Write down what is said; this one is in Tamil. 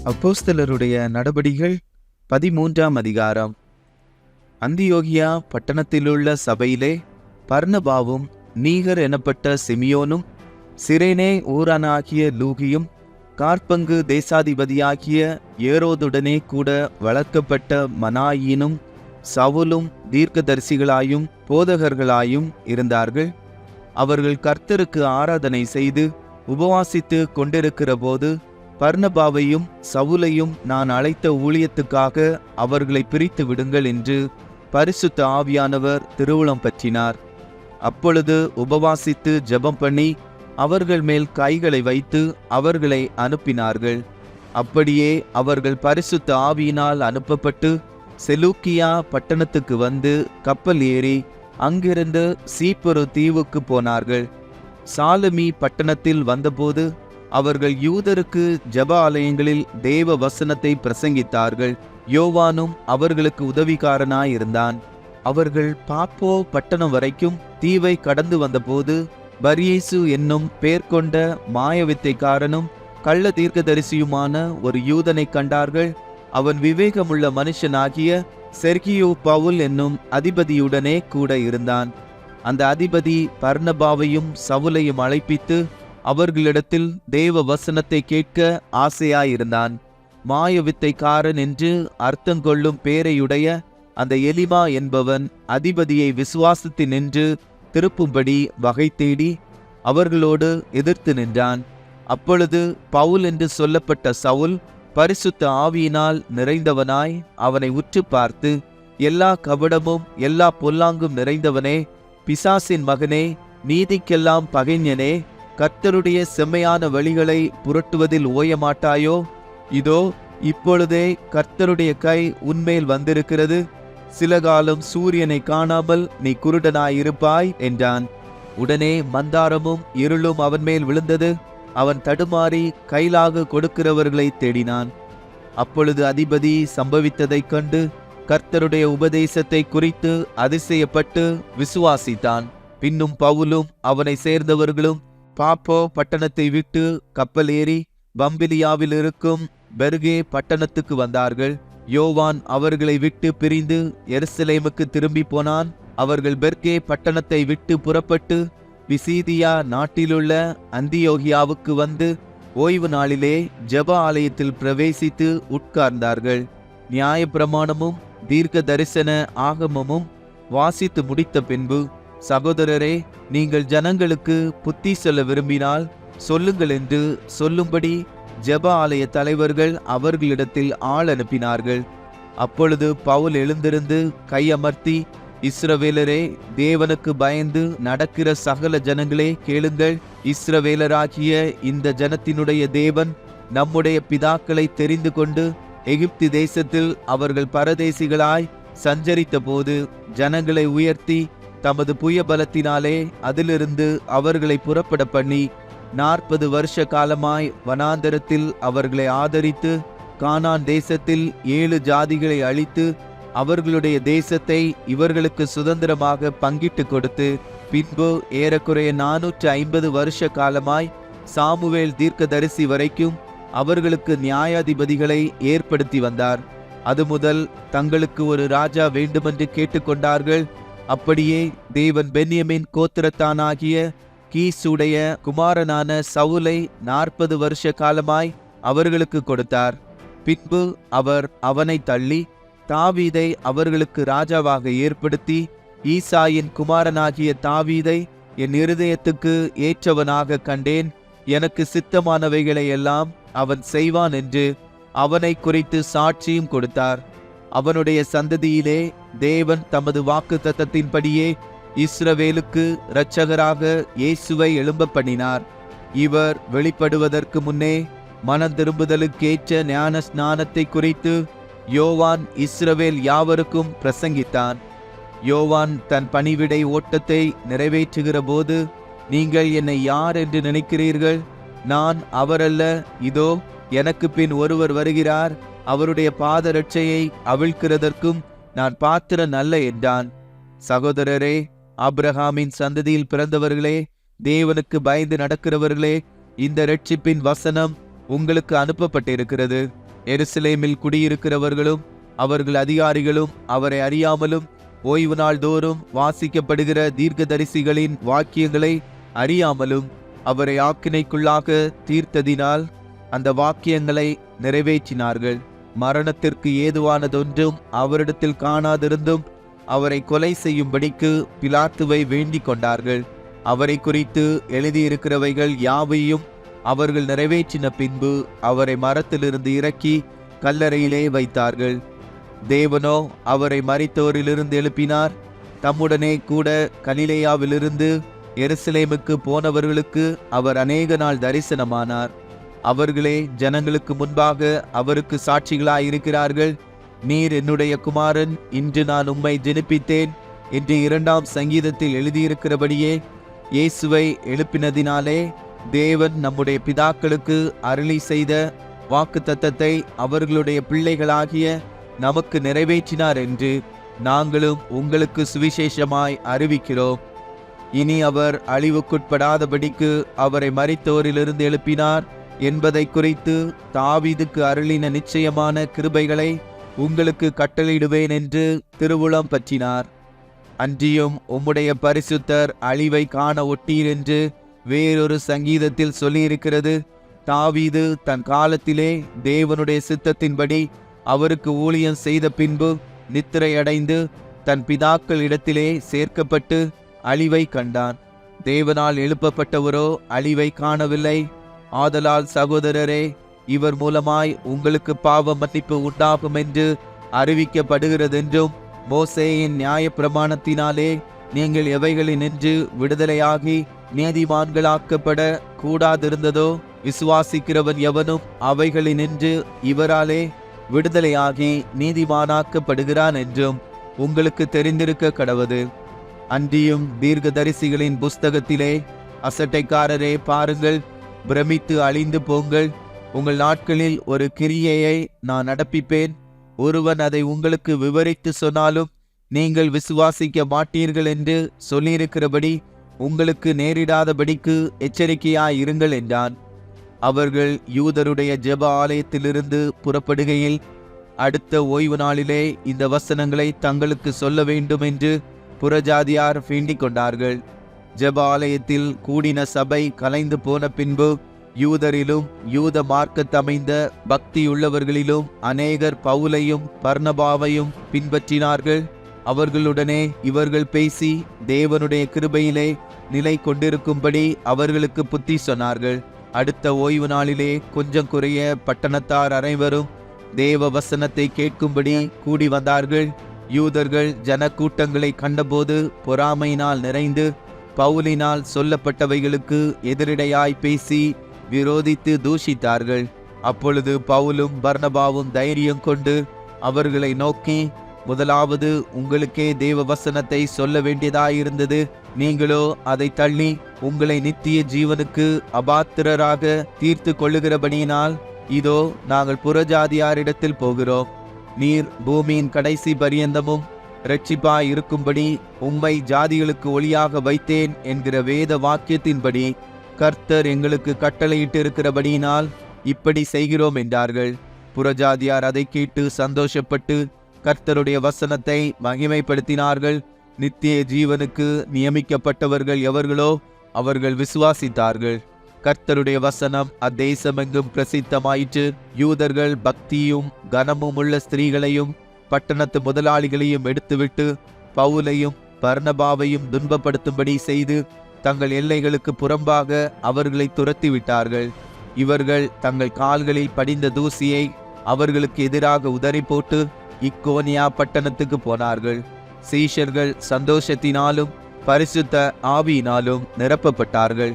அப்போஸ்தலருடைய நடபடிகள் 13ஆம் அதிகாரம். அந்தியோகியா பட்டணத்திலுள்ள சபையிலே பர்னபாவும் நீகர் எனப்பட்ட சிமியோனும் சிரேனே ஊரானாகிய லூகியும் காற்பங்கு தேசாதிபதியாகிய ஏரோதுடனே கூட வளர்க்கப்பட்ட மனாயினும் சவுலும் தீர்க்கதரிசிகளாயும் போதகர்களாயும் இருந்தார்கள். அவர்கள் கர்த்தருக்கு ஆராதனை செய்து உபவாசித்து கொண்டிருக்கிற போது பர்னபாவையும் சவுலையும் நான் அழைத்த ஊழியத்துக்காக அவர்களை பிரித்து விடுங்கள் என்று பரிசுத்த ஆவியானவர் திருவுளம் பற்றினார். அப்பொழுது உபவாசித்து ஜெபம் பண்ணி அவர்கள் மேல் கைகளை வைத்து அவர்களை அனுப்பினார்கள். அப்படியே அவர்கள் பரிசுத்த ஆவியினால் அனுப்பப்பட்டு செலூக்கியா பட்டணத்துக்கு வந்து கப்பல் ஏறி அங்கிருந்து சீப்பரு தீவுக்கு போனார்கள். சாலமி பட்டணத்தில் வந்தபோது அவர்கள் யூதருக்கு ஜெப ஆலயங்களில் தேவ வசனத்தை பிரசங்கித்தார்கள். யோவானும் அவர்களுக்கு உதவிக்காரனாயிருந்தான். அவர்கள் பாப்போ பட்டணம் வரைக்கும் தீவை கடந்து வந்தபோது பரியேசு என்னும் பேர் கொண்ட மாயவித்தைக்காரனும் கள்ள தீர்க்கதரிசியுமான ஒரு யூதனை கண்டார்கள். அவன் விவேகமுள்ள மனுஷனாகிய செர்கியு பவுல் என்னும் அதிபதியுடனே கூட இருந்தான். அந்த அதிபதி பர்னபாவையும் சவுலையும் அழைப்பித்து அவர்களிடத்தில் தேவ வசனத்தை கேட்க ஆசையாயிருந்தான். மாயவித்தைக்காரன் என்று அர்த்தங்கொள்ளும் பேரையுடைய அந்த எலிமா என்பவன் அதிபதியை விசுவாசத்தினின்று திருப்பும்படி வகை தேடி அவர்களோடு எதிர்த்து நின்றான். அப்பொழுது பவுல் என்று சொல்லப்பட்ட சவுல் பரிசுத்த ஆவியினால் நிறைந்தவனாய் அவனை உற்று பார்த்து, எல்லா கபடமும் எல்லா பொல்லாங்கும் நிறைந்தவனே, பிசாசின் மகனே, நீதிக்கெல்லாம் பகைஞனே, கர்த்தருடைய செம்மையான வழிகளை புரட்டுவதில் ஓயமாட்டாயோ? இதோ இப்பொழுதே கர்த்தருடைய கை உன்மேல் வந்திருக்கிறது. சில காலம் சூரியனை காணாமல் நீ குருடனாயிருப்பாய் என்றான். உடனே மந்தாரமும் இருளும் அவன் மேல் விழுந்தது. அவன் தடுமாறி கைலாக கொடுக்கிறவர்களை தேடினான். அப்பொழுது அதிபதி சம்பவித்ததைக் கண்டு கர்த்தருடைய உபதேசத்தை குறித்து அதிசயப்பட்டு விசுவாசித்தான். பின்னும் பவுலும் அவனை சேர்ந்தவர்களும் பாப்போ பட்டணத்தை விட்டு கப்பல் ஏறி பம்பிலியாவில் இருக்கும் பெர்கே பட்டணத்துக்கு வந்தார்கள். யோவான் அவர்களை விட்டு பிரிந்து எருசலேமுக்கு திரும்பி போனான். அவர்கள் பெர்கே பட்டணத்தை விட்டு புறப்பட்டு பிசீதியா நாட்டிலுள்ள அந்தியோகியாவுக்கு வந்து ஓய்வு நாளிலே ஜெப ஆலயத்தில் பிரவேசித்து உட்கார்ந்தார்கள். நியாயப்பிரமாணமும் தீர்க்க தரிசன ஆகமமும் வாசித்து முடித்த பின்பு, சகோதரரே, நீங்கள் ஜனங்களுக்கு புத்தி சொல்ல விரும்பினால் சொல்லுங்கள் என்று சொல்லும்படி ஜெப ஆலய தலைவர்கள் அவர்களிடத்தில் ஆள் அனுப்பினார்கள். அப்பொழுது பவுல் எழுந்திருந்து கையமர்த்தி, இஸ்ரவேலரே, தேவனுக்கு பயந்து நடக்கிற சகல ஜனங்களே கேளுங்கள். இஸ்ரவேலராகிய இந்த ஜனத்தினுடைய தேவன் நம்முடைய பிதாக்களை தெரிந்து கொண்டு எகிப்து தேசத்தில் அவர்கள் பரதேசிகளாய் சஞ்சரித்த போது ஜனங்களை உயர்த்தி தமது புயபலத்தினாலே அதிலிருந்து அவர்களை புறப்பட பண்ணி 40 வருஷ காலமாய் வனாந்தரத்தில் அவர்களை ஆதரித்து கானான் தேசத்தில் 7 ஜாதிகளை அழித்து அவர்களுடைய தேசத்தை இவர்களுக்கு சுதந்திரமாக பங்கிட்டு கொடுத்து, பின்பு ஏறக்குறைய 450 வருஷ காலமாய் சாமுவேல் தீர்க்கதரிசி வரைக்கும் அவர்களுக்கு நியாயாதிபதிகளை ஏற்படுத்தி வந்தார். அது முதல் தங்களுக்கு ஒரு ராஜா வேண்டுமென்று கேட்டுக்கொண்டார்கள். அப்படியே தேவன் பென்யமீன் கோத்திரத்தானாகிய கீசுடைய குமாரனான சவுலை 40 வருஷ காலமாய் அவர்களுக்கு கொடுத்தார். பின்பு அவர் அவனை தள்ளி தாவீதை அவர்களுக்கு ராஜாவாக ஏற்படுத்தி, ஈசாயின் குமாரனாகிய தாவீதை என் இருதயத்துக்கு ஏற்றவனாக கண்டேன், எனக்கு சித்தமானவைகளை எல்லாம் அவன் செய்வான் என்று அவனை குறித்து சாட்சியும் கொடுத்தார். அவனுடைய சந்ததியிலே தேவன் தமது வாக்குத்தத்தத்தின்படியே இஸ்ரவேலுக்கு இரட்சகராக இயேசுவை எழும்ப பண்ணினார். இவர் வெளிப்படுவதற்கு முன்னே மனம் திரும்புதலுக்கேற்ற ஞான ஸ்நானத்தை குறித்து யோவான் இஸ்ரவேல் யாவருக்கும் பிரசங்கித்தான். யோவான் தன் பணிவிடை ஓட்டத்தை நிறைவேற்றுகிற போது, நீங்கள் என்னை யார் என்று நினைக்கிறீர்கள்? நான் அவரல்ல, இதோ எனக்கு பின் ஒருவர் வருகிறார், அவருடைய பாதரட்சையை அவிழ்க்கிறதற்கும் நான் பாத்திரன் அல்ல என்றான். சகோதரரே, ஆபிரகாமின் சந்ததியில் பிறந்தவர்களே, தேவனுக்கு பயந்து நடக்கிறவர்களே, இந்த இரட்சிப்பின் வசனம் உங்களுக்கு அனுப்பப்பட்டிருக்கிறது. எருசலேமில் குடியிருக்கிறவர்களும் அவர்கள் அதிகாரிகளும் அவரை அறியாமலும் ஓய்வு நாள் தோறும் வாசிக்கப்படுகிற தீர்க்கதரிசிகளின் வாக்கியங்களை அறியாமலும் அவரை ஆக்கினைக்குள்ளாக தீர்த்ததினால் அந்த வாக்கியங்களை நிறைவேற்றினார்கள். மரணத்திற்கு ஏதுவானதொன்றும் அவரிடத்தில் காணாதிருந்தும் அவரை கொலை செய்யும்படிக்கு பிலாத்துவை வேண்டிக் கொண்டார்கள். அவரை குறித்து எழுதியிருக்கிறவைகள் யாவையும் அவர்கள் நிறைவேற்றின பின்பு அவரை மரத்திலிருந்து இறக்கி கல்லறையிலே வைத்தார்கள். தேவனோ அவரை மரித்தோரிலிருந்து எழுப்பினார். தம்முடனே கூட கலிலேயாவிலிருந்து எருசலேமுக்கு போனவர்களுக்கு அவர் அநேக நாள் தரிசனமானார். அவர்களே ஜனங்களுக்கு முன்பாக அவருக்கு சாட்சிகளாயிருக்கிறார்கள். நீர் என்னுடைய குமாரன், இன்று நான் உம்மை ஜெனிப்பித்தேன் என்று 2ஆம் சங்கீதத்தில் எழுதியிருக்கிறபடியே இயேசுவை எழுப்பினதினாலே தேவன் நம்முடைய பிதாக்களுக்கு அருளி செய்த வாக்குத்தத்தத்தை அவர்களுடைய பிள்ளைகளாகிய நமக்கு நிறைவேற்றினார் என்று நாங்களும் உங்களுக்கு சுவிசேஷமாய் அறிவிக்கிறோம். இனி அவர் அழிவுக்குட்படாதபடிக்கு அவரை மரித்தோரிலிருந்து எழுப்பினார் என்பதை குறித்து தாவீதுக்கு அருளின நிச்சயமான கிருபைகளை உங்களுக்கு கட்டளையிடுவேன் என்று திருவுளம் பற்றினார். அன்றியும் உம்முடைய பரிசுத்தர் அழிவை காண ஒட்டீர் என்று வேறொரு சங்கீதத்தில் சொல்லியிருக்கிறது. தாவீது தன் காலத்திலே தேவனுடைய சித்தத்தின்படி அவருக்கு ஊழியம் செய்த பின்பு நித்திரையடைந்து தன் பிதாக்கள் இடத்திலே சேர்க்கப்பட்டு அழிவை கண்டான். தேவனால் எழுப்பப்பட்டவரோ அழிவை காணவில்லை. ஆதலால் சகோதரரே, இவர் மூலமாய் உங்களுக்கு பாவ மன்னிப்பு உண்டாகும் என்று அறிவிக்கப்படுகிறதென்றும் மோசேயின் நியாய பிரமாணத்தினாலே நீங்கள் எவைகளினின்று விடுதலையாகி நீதிமான்களாக்கப்பட கூடாதிருந்ததோ விசுவாசிக்கிறவன் எவனும் அவைகளினின்று இவராலே விடுதலையாகி நீதிமானாக்கப்படுகிறான் என்றும் உங்களுக்கு தெரிந்திருக்க கடவது. அன்றியும் தீர்க்கதரிசிகளின் புஸ்தகத்திலே அசட்டைக்காரரே பாருங்கள், பிரமித்து அழிந்து போங்கள். உங்கள் நாட்களில் ஒரு கிரியையை நான் நடப்பிப்பேன். ஒருவன் அதை உங்களுக்கு விவரித்து சொன்னாலும் நீங்கள் விசுவாசிக்க மாட்டீர்கள் என்று சொல்லியிருக்கிறபடி உங்களுக்கு நேரிடாதபடிக்கு எச்சரிக்கையாயிருங்கள் என்றான். அவர்கள் யூதருடைய ஜெப ஆலயத்திலிருந்து புறப்படுகையில் அடுத்த ஓய்வு நாளிலே இந்த வசனங்களை தங்களுக்கு சொல்ல வேண்டும் என்று புறஜாதியார் வேண்டிக் கொண்டார்கள். ஜெப ஆலயத்தில் கூடின சபை கலைந்து போன பின்பு யூதரிலும் யூத மார்க்கத்தமைந்த பக்தியுள்ளவர்களிலும் அநேகர் பவுலையும் பர்னபாவையும் பின்பற்றினார்கள். அவர்களுடனே இவர்கள் பேசி தேவனுடைய கிருபையிலே நிலை கொண்டிருக்கும்படி அவர்களுக்கு புத்தி சொன்னார்கள். அடுத்த ஓய்வு நாளிலே கொஞ்சம் குறைய பட்டணத்தார் அனைவரும் தேவ வசனத்தை கேட்கும்படி கூடி வந்தார்கள். யூதர்கள் ஜனக்கூட்டங்களை கண்டபோது பொறாமையினால் நிறைந்து பவுலினால் சொல்லப்பட்டவைகளுக்கு எதிரிடையாய் பேசி விரோதித்து தூஷித்தார்கள். அப்பொழுது பவுலும் பர்னபாவும் தைரியம் கொண்டு அவர்களை நோக்கி, முதலாவது உங்களுக்கே தேவ வசனத்தை சொல்ல வேண்டியதாயிருந்தது. நீங்களோ அதை தள்ளி உங்களை நித்திய ஜீவனுக்கு அபாத்திரராக தீர்த்து கொள்ளுகிறபடியினால் இதோ நாங்கள் புறஜாதியாரிடத்தில் போகிறோம். நீர் பூமியின் கடைசி பரியந்தமும் இரட்சிப்பாய் இருக்கும்படி உம்மை ஜாதிகளுக்கு ஒளியாக வைத்தேன் என்கிற வேத வாக்கியத்தின்படி கர்த்தர் எங்களுக்கு கட்டளையிட்டு இருக்கிறபடியினால் இப்படி செய்கிறோம் என்றார்கள். புறஜாதியார் அதை கேட்டு சந்தோஷப்பட்டு கர்த்தருடைய வசனத்தை மகிமைப்படுத்தினார்கள். நித்திய ஜீவனுக்கு நியமிக்கப்பட்டவர்கள் எவர்களோ அவர்கள் விசுவாசித்தார்கள். கர்த்தருடைய வசனம் அத்தேசமெங்கும் பிரசித்தமாயிற்று. யூதர்கள் பக்தியும் கனமும் உள்ள ஸ்திரீகளையும் பட்டணத்து முதலாளிகளையும் எடுத்துவிட்டு பவுலையும் பர்னபாவையும் துன்பப்படுத்தும்படி செய்து தங்கள் எல்லைகளுக்கு புறம்பாக அவர்களை துரத்தி விட்டார்கள். இவர்கள் தங்கள் கால்களில் படிந்த தூசியை அவர்களுக்கு எதிராக உதறி போட்டு இக்கோனியா பட்டணத்துக்கு போனார்கள். சீஷர்கள் சந்தோஷத்தினாலும் பரிசுத்த ஆவியினாலும் நிரப்பப்பட்டார்கள்.